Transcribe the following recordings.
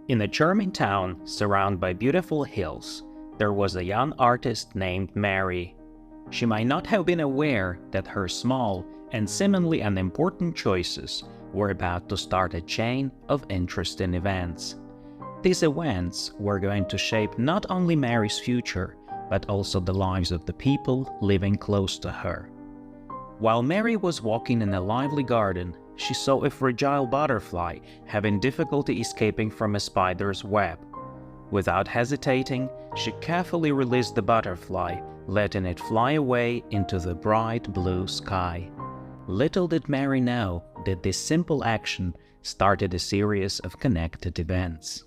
In a charming town surrounded by beautiful hills, there was a young artist named Mary. She might not have been aware that her small and seemingly unimportant choices were about to start a chain of interesting events. These events were going to shape not only Mary's future, but also the lives of the people living close to her. While Mary was walking in a lively garden, she saw a fragile butterfly having difficulty escaping from a spider's web. Without hesitating, she carefully released the butterfly, letting it fly away into the bright blue sky. Little did Mary know that this simple action started a series of connected events.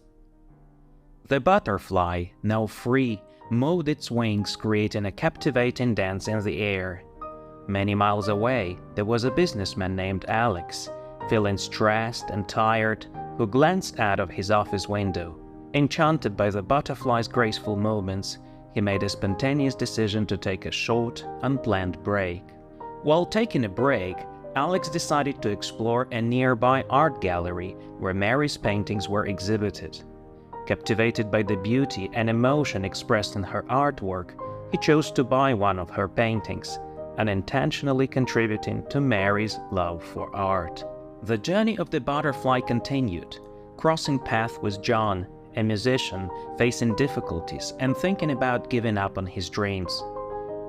The butterfly, now free, moved its wings, creating a captivating dance in the air. Many miles away, there was a businessman named Alex, feeling stressed and tired, who glanced out of his office window. Enchanted by the butterfly's graceful movements, he made a spontaneous decision to take a short, unplanned break. While taking a break, Alex decided to explore a nearby art gallery where Mary's paintings were exhibited. Captivated by the beauty and emotion expressed in her artwork, he chose to buy one of her paintings, unintentionally contributing to Mary's love for art. The journey of the butterfly continued, crossing paths with John, a musician facing difficulties and thinking about giving up on his dreams.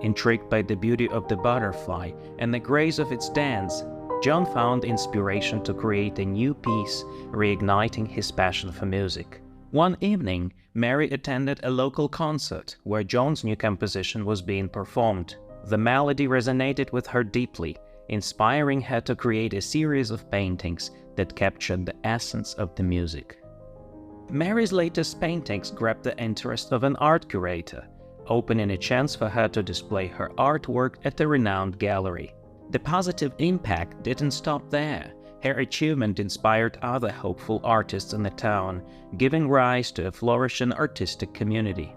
Intrigued by the beauty of the butterfly and the grace of its dance, John found inspiration to create a new piece, reigniting his passion for music. One evening, Mary attended a local concert where John's new composition was being performed. The melody resonated with her deeply, inspiring her to create a series of paintings that captured the essence of the music. Mary's latest paintings grabbed the interest of an art curator, opening a chance for her to display her artwork at a renowned gallery. The positive impact didn't stop there. Her achievement inspired other hopeful artists in the town, giving rise to a flourishing artistic community.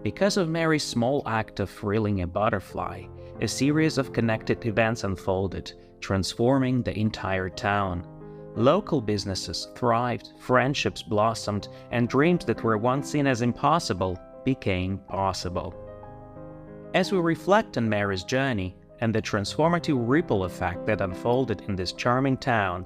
Because of Mary's small act of freeing a butterfly, a series of connected events unfolded, transforming the entire town. Local businesses thrived, friendships blossomed, and dreams that were once seen as impossible became possible. As we reflect on Mary's journey and the transformative ripple effect that unfolded in this charming town,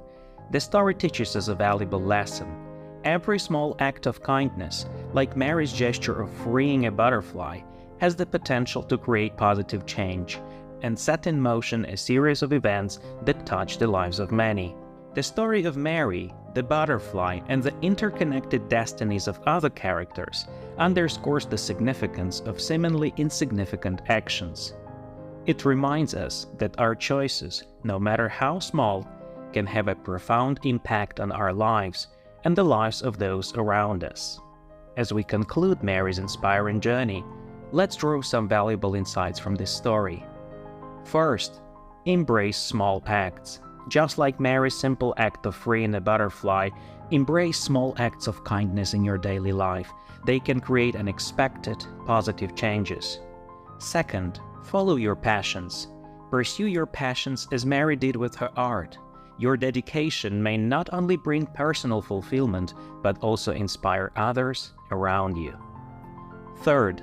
the story teaches us a valuable lesson. Every small act of kindness, like Mary's gesture of freeing a butterfly, has the potential to create positive change and set in motion a series of events that touch the lives of many. The story of Mary, the butterfly, and the interconnected destinies of other characters underscores the significance of seemingly insignificant actions. It reminds us that our choices, no matter how small, can have a profound impact on our lives and the lives of those around us. As we conclude Mary's inspiring journey, let's draw some valuable insights from this story. First, embrace small acts. Just like Mary's simple act of freeing a butterfly, embrace small acts of kindness in your daily life. They can create unexpected, positive changes. Second, follow your passions. Pursue your passions as Mary did with her art. Your dedication may not only bring personal fulfillment, but also inspire others around you. Third,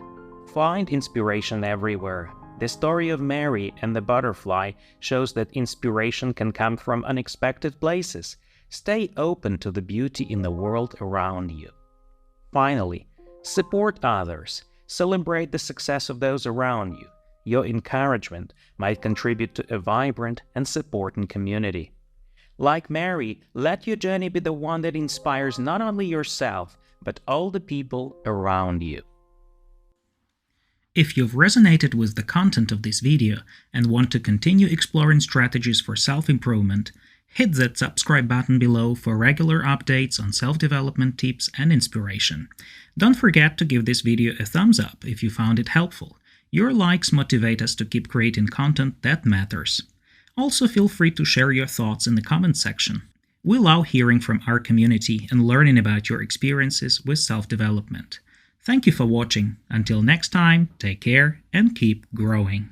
find inspiration everywhere. The story of Mary and the butterfly shows that inspiration can come from unexpected places. Stay open to the beauty in the world around you. Finally, support others. Celebrate the success of those around you. Your encouragement might contribute to a vibrant and supporting community. Like Mary, let your journey be the one that inspires not only yourself, but all the people around you. If you've resonated with the content of this video and want to continue exploring strategies for self-improvement, hit that subscribe button below for regular updates on self-development tips and inspiration. Don't forget to give this video a thumbs up if you found it helpful. Your likes motivate us to keep creating content that matters. Also, feel free to share your thoughts in the comments section. We love hearing from our community and learning about your experiences with self-development. Thank you for watching. Until next time, take care and keep growing.